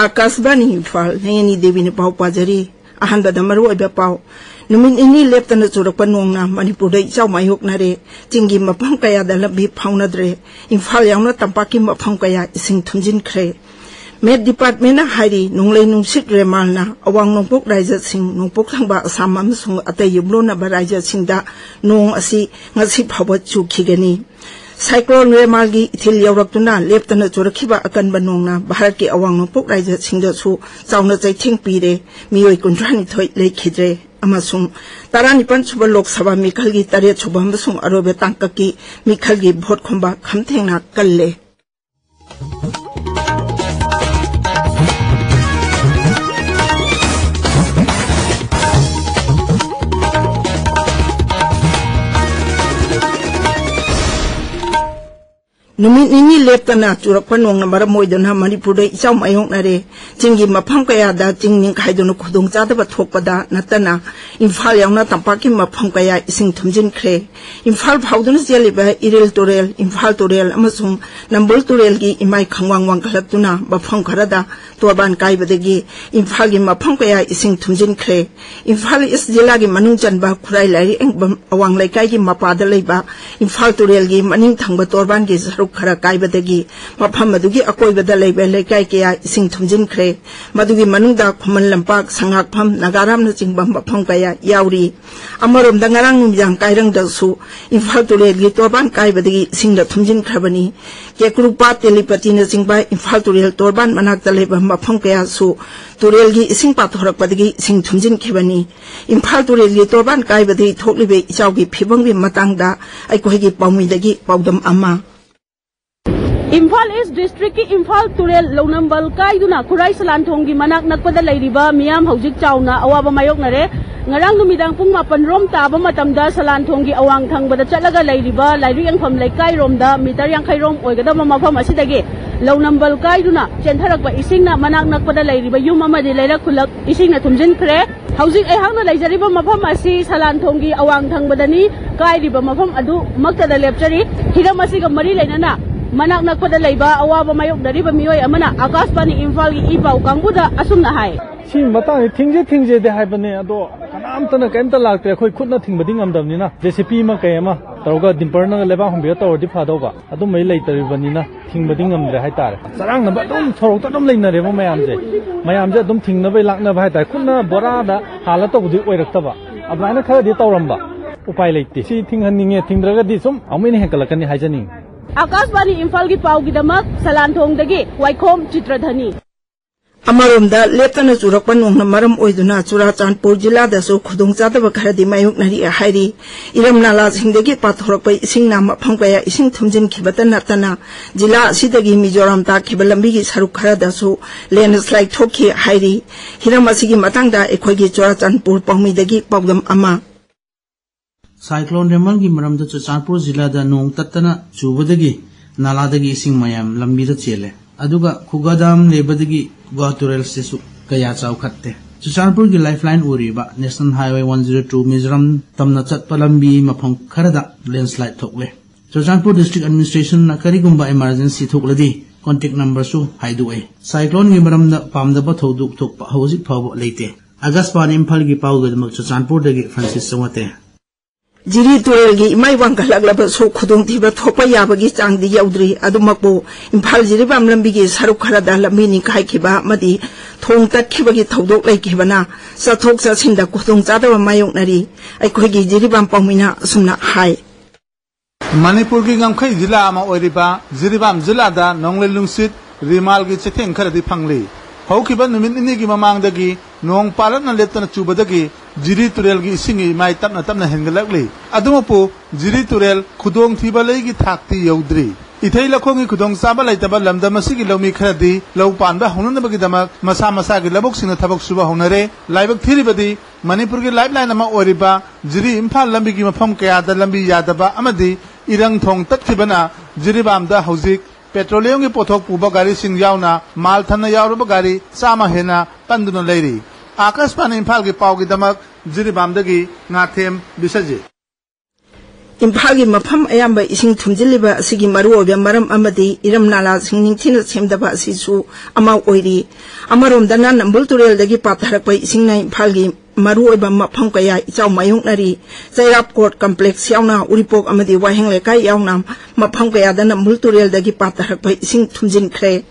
आकाशवाणी इम्फाल नयनी देवी ने पाव पाजरी अहन बदमरु अबे पाव नुमिन इनी लेप्तन चुरक नोंगना मणिपुर इचाव मायोकनरे चिंगी मफम कया लंबी फाउनद्रे इम्फाल यावना तंपाकी मफम कया इसिंग थुंजिनख्रे मेट डिपार्टमेंट हाइरी नुंगले नुंसित रेमालना अवांग नोंपोक राइजर सिंह नोंपोक थंबा असम अमसुंग अतै युब्लोनबा राइजर सिंहदा नोंग असि ngasi phawba chukigani साइक्लोन रेमालगी इथिल यौरक्तुना लेप्तना चुरखिबा अकनबा नोंगना भारत के अवांग नोंपोक राइजर सिंहदसु चावना चैथिंग पीरे मियोय 23 लेखिद्रे अमसुंग 19 सुबा लोकसभा मिखलगी 3 सुबा अमसुंग अरोबे तांककी मिखलगी भोट खुंबा खमथेंगना कल्ले नुमित निनी लेप्तना चुरक नोंगना मरम ओइदना मणिपुर इचाव मायोकनरे चिंगी मफम कयादा चिंगनिंग खाइदुनु खुदुंग चादबा थोकपदा नतना इम्फाल यावना तंपाकी मफम कया इसिंग थुमजिनख्रे इम्फाल फाउदुनु जेलिबा इरेल तोरेल इम्फाल तोरेल अमसुंग नंबुल तोरेलगी इमाई खंगवांग वांगखलक्तुना मफम खरदा तोरबान काइबदगी इम्फालगी मफम कया इसिंग थुमजिनख्रे इम्फाल इस जिल्लागी मनुंग चनबा खुराई लाइरी एंगबम अवांग लैकाईगी मपादा लैबा इम्फाल तोरेलगी मनिंग थंगबा तोरबानगी सरुक खरा काइबदगी मफम मदुगी अकोइबदा लैबा लैकाई कया इसिंग थुमजिनख्रे मदुगी मनुंगदा खुमन लंपाक संगाकफम नगारामना चिंगबम मफम कया याउरी अमरोमदा ngarang नुमजांग काइरंगदसु इम्फाल तोरेलगी तोरबान काइबदगी इसिंगदा थुमजिनख्रबनी केकुरुपा तेलिपतिना चिंगबा इम्फाल तोरेल तोरबान मनाकता लैबा मफम कया सु तोरेलगी इसिंग पाथोरकपदगी इसिंग थुमजिनखिबनी इम्फाल तोरेलगी तोरबान काइबदगी थोकलिबे इचावगी फिबंगगी मतंगदा अइकोइगी पाउमीदगी पाउदम अमा इम्फाल ईस्ट डिस्ट्रिक्ट की इम्फाल तुरेल लौनंबल काइदुना खुराई सलानथोंग की मनाक नकपदा लैरिबा मियाम हौजिक चावना अवाबा मायोकनरे ngarang numidang pung 8 rom taba matamda salanthong gi awang thangbada chatlaga lैरिबा लाइरु यंगफम लैकाई रोमदा मीटर 50 रोम ओइगदबा मफम असिदगी लौनंबल काइदुना चेंथरकबा इसिंगना मनाक नकपदा लैरिबा युम अमदि लैरा खुलक इसिंगना थुमजिनख्रे हौजिक एहांगना लैजरिबा मफम असि सलानथोंग gi awang thangbदनी काइरिबा मफम अदु मक्तदा लेपचरी हिरम असिगा मरी लैनना मनाक नकपदा लैबा अवाबा मायोकदरिबा मियोय अमना आकाशवाणी इम्फाल gi इपाउ कांगबुदा असुमना हाय सी मतांग थिंजे दे हाइबने अदो कनामतना केमता लागते खोय खुदना थिंगबदि ngamdamnina जेसीपी मा कयमा तौगा दिंपरना लेबा हमबे तौरदि फादौबा अदु मै लैतरिबनिना थिंगबदि ngamdre हाइतारे सरंग नबा दम थोरक तदम लैनरे मयामजे अदुम थिंगनबे लाकनबा हाइतारे खुदना बोरादा हाला तौबदि ओइरक्तबा अबाना खरदि तौरंबा उपाय लैते सी थिंगहनिंगे थिंगद्रगदि सुम अमिने हेकलकनी हाइजनिंग आकाशवाणी इम्फाल की पाउगिदमक सलानथोंगदगी वाइखोम चित्रधनी अमरोमदा लेप्तना चुरकपा नोंगना मरम ओइदुना चुराचांदपुर जिल्लादसु खुदुंचादबा खरदि मायोकनरि हाइरी इरम नाला सिंगदगी पाथोरकपा इसिंगना मफम कया इसिंग थुमजिनखिबता नतना जिल्ला असिदगी मिजोराम ताखिबा लंबिगी सरुक खरदसु लैंडस्लाइड थोखि हाइरी हिरम असिगी मतंगदा एखोइगी चुराचांदपुर पाउमीदगी पाउदम अमा साइक्लोन रेमल की मरमदा चुराचांदपुर जिल्लादा नोंग तत्तना चुबदगी नालादगी इसिंग मयाम लंबीदा चेले अदुगा खुगादाम लेबदगी गुवाहाटुरेल सेसु कया चाउखत्ते चुराचांदपुर की लाइफलाइन ओरिबा नेशनल हाईवे 102 मिजोरम तमना चटपा लंबी मफम खरदा लैंडस्लाइड थोकले चुराचांदपुर डिस्ट्रिक्ट एडमिनिस्ट्रेशन ना करिगुंबा इमरजेंसी थोकलदी कांटेक्ट नंबर सु हाइदुए साइक्लोन की मरमदा पामदबा थौदुक थोकपा हौजिक फावो लेते अगस्पान इम्फाल की पाउगदम चुराचांदपुर दगी फ्रांसिस समते जिरी तुरेलगी इमाई वांगखलगलब सो खुदोंथिबा थोपा याबगी चांगदि यौद्री अदुमकबो इम्फाल जिरिबाम लंबिगी सरुक खरदा लंबिनी काइखिबा मदि थोंग तत्खिबगी थौदोक लैखिबना चथोक चसिंदा खुदोंग चादबा मायोकनरि अइखोइगी जिरिबाम पाउमिना असुमना हाय मणिपुर की गमखै जिल्ला अमा ओइरिबा जिरिबाम जिल्लादा नोंगले लुंगसित रिमालगी चेथेंग खरदि फंगली हौखिबा नुमित इनिगी ममांगदगी नोंग पालना लेप्तना चुबदगी जिरी तुरेल की इसिंगी माई तपना तपना हेंगलकली अदुमपु जिरी तुरेल खुदोंग थिबा लैगी थाक्ति यौद्री इथै लखोंगी खुदोंग चाबा लैतबा लमदम असिगी लौमी खरदि लौ पानबा हौननबगीदमक मसा मसागी लबोकसिंग थबक सुबा हौनरे लाइबक थिरिबदि मणिपुर की लाइफलाइन अमा ओरिबा जिरी इम्फाल लंबीगी मफम कयादा लंबी यादबा अमदि इरंग थोंग तत्खिबना जिरिबामदा हौजिक पेट्रोलियम की पोथोक पुबा गाड़ी सिंह यावना माल थन्ना यावरबा गाड़ी चामा हेना पंदुना लैरी आकाशवाणी इम्फाल की पाउगी दमक जिरिबामदगी नाथेम बिसजे Imphal gi mafam ayamba ising thumjiliba asigi maru obya maram amadi iram nala sing ningthina semdaba asisu ama oiri amarom dana nambul turel dagi patharakpa ising na Imphal gi maru oba mafam kaya ichau mayung nari Zairap Court Complex yauna uripok amadi waheng lekai yauna mafam kaya dana nambul turel dagi patharakpa ising thumjin khre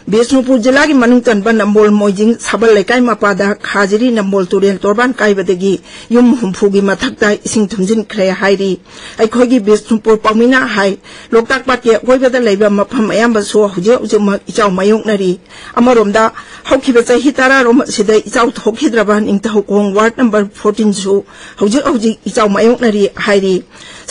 Bisnupur जिला की मनुंग तनबा नंबोल मोइजिंग सबल लेकाई मापादा खाजरी Nambol तुरेल तोरबान काइबदगी yum हुमफुगी मथक्ता इसिंग थुमजिन खरे हाइरी अखोगी Bishnupur पामिना high Loktak पाके ओइबदा लेबा मफम अयाम्बा सो हुजे हुजे इचाउ मायोंग नरी अमरोमदा हौखिबा चहि तारा रोम सिदा इचाउ थोखिद्रबा निंगतहु Kong ward number 14 सु हुजे हुजे इचाउ मायोंग नरी हाइरी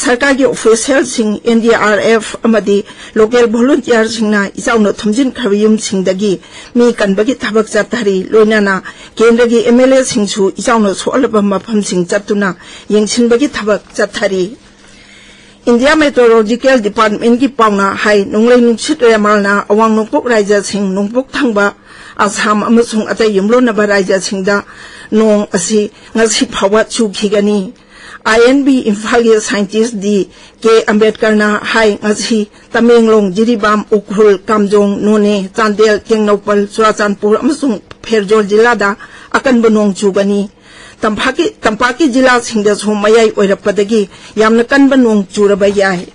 सरकार की ऑफिशियल सिंह NDRF अमदी लोकल वॉलंटियर सिंहना इचाउ न थुमजिन खबियुम सिंहदगी मी कनबगी थबक चतहरी लोइनाना केंद्र की MLA सिंहसु इचाउ न सोलबा मफम सिंह चतुना यंगसिनबगी थबक चतहरी इंडिया मेट्रोलॉजिकल डिपार्टमेंट की पावना हाई नोंगलै नुंगसित रेमालना अवांग नोंगपोक रायजा सिंह नोंगपोक थांबा आसाम अमसुंग अतै युमलोनबा रायजा सिंहदा नोंग असि ngasi phawa chukigani INB Imphal ge scientist di K Ambedkar na hai ngasi Tamenglong Jiribam Ukrul Kamjong None Chandel Kengnopal Surachanpur amasung Pherjol jila da akan banong chugani tampaki jila singda somayai oirapadagi yamna kan banong churaba yai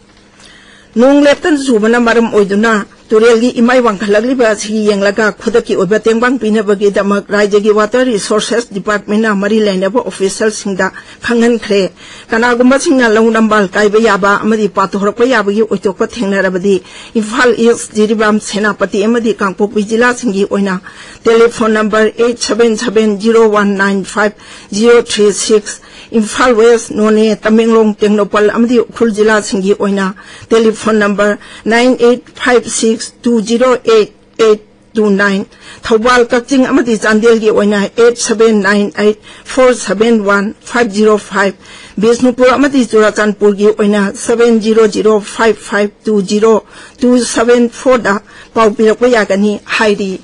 nong leptan subana maram oiduna turelgi imai wangkhalagli ba si yenglaga khudaki oba tengbang pinabagi damak rajagi water resources department na mari lainaba official singda khangan khre kanagumba singna longnambal kaiba yaba amadi pathorpa yabagi oitokpa thengnarabadi Imphal East Jiribam Senapati amadi Kangpok jila singi oina telephone number 8770195036 Imphal West None Tamenglong Tengnopal amadi Ukhul jila singi oina telephone number 9856208829 Thobal Kaching amadi Chandel gi oina 8798471505 Bisnupur amadi Surachanpur gi oina 7005520274 da pau pirakpa yagani hairi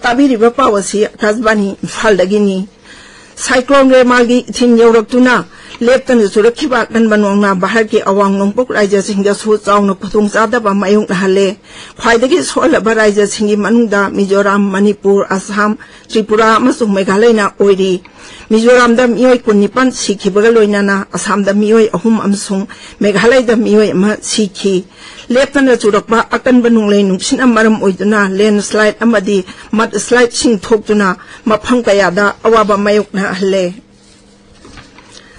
tabiriba pawasi Kasbani Imphal dagini Cyclone Remalgi Thin Yoraktuna Leptan Surakiba Kanbanongna Baharki Awang Nongpok Raja Singha Su Chawna Kutung Sadaba Mayung Hale Khwaidagi Solaba Raja Singhi Manungda Mizoram Manipur Assam Tripura amasung Meghalaya na oiri Mizoram da mioi kunipan sikhibaga loinana Assam da mioi ahum amsung Meghalaya da mioi ama sikhi Leptan Surakba akan banunglay nungsin amaram oiduna landslide amadi mudslide sing thokduna mafam kayada awaba mayok na hale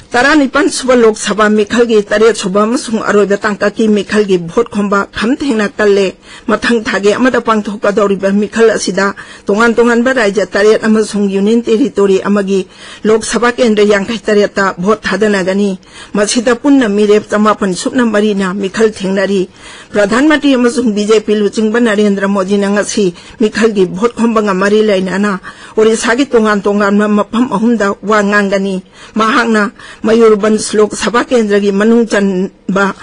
Taranipan suba Lok Sabha Mikhalgi Tare Suba amasung aroiba tangkaki Mikhalgi vote khomba khamthengna kalle mathang thage amada pangthoka doriba Mikhal asida tongan ba raija tare amasung union territory amagi Lok Sabha kendra yangkai tare ta vote thadana gani masida punna mirep chamapan supna marina Mikhal thengnari Pradhan Mantri amasung BJP luchingba Narendra Modi nangasi Mikhalgi vote khomba ngamari lainana Orissa gi tongan mafam ahumda wa ngangani mahangna Mayurban Lok Sabha Kendra gi manung chanba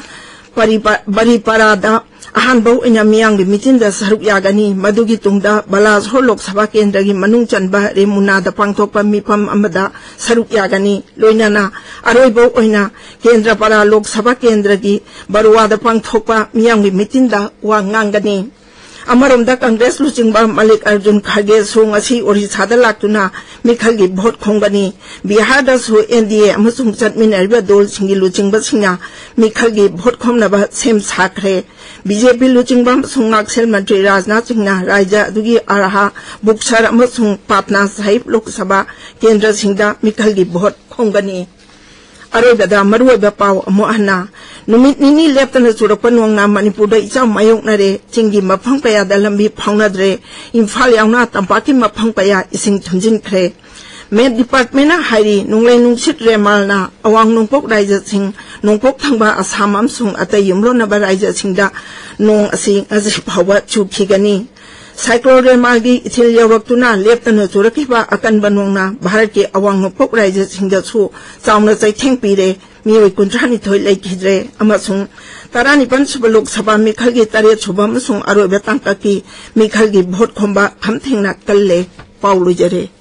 Bariparada ahanbau inyamiyang gi mitinda saruk yagani madugi tungda Balas ho Lok Sabha Kendra gi manung chanba remuna da pangthokpa mifam amada saruk yagani loinana aroibau oina Kendra para Lok Sabha Kendra gi Barwa da pangthokpa miyang gi mitinda wa ngangani Amaromda Congress luchingba Malik Arjun Kharge su ngasi Orissa da laktuna Mikhalgi vote khongani Bihar da su NDA amasung chatminariba dol singi luchingba singna Mikhalgi vote khomnaba sem sakre BJP luchingba amasung Naxal Mantri Rajnath Singhna Raija adugi araha Buksar amasung Patna Sahib Lok Sabha Kendra singda Mikhalgi vote khongani Aroibada maruiba pau amuhana Numit nini leptana surakpa nuangna Manipurda ichau mayoknare chingi mafang kaya da lambi phaunadre Imphal yauna tampaki mafang kaya ising thunjin khre Med department na hairi nunglai nungsit remalna awang nungpok raija sing nungpok thangba Assam amsung atay yumlona ba raija singda nung asi ngasi phawa chukhigani Cyclone Remalgi Ithil Yoraktuna Leptana Surakiba akan banongna Bharat ke awang nungpok raija singda su chawna chaitheng pire mioi kuntrani thoi laikhidre amasung taranipan suba Lok Sabha Mikhalgi tare suba amasung aroiba tangkaki Mikhalgi vote khomba khamthengna kalle paulu jare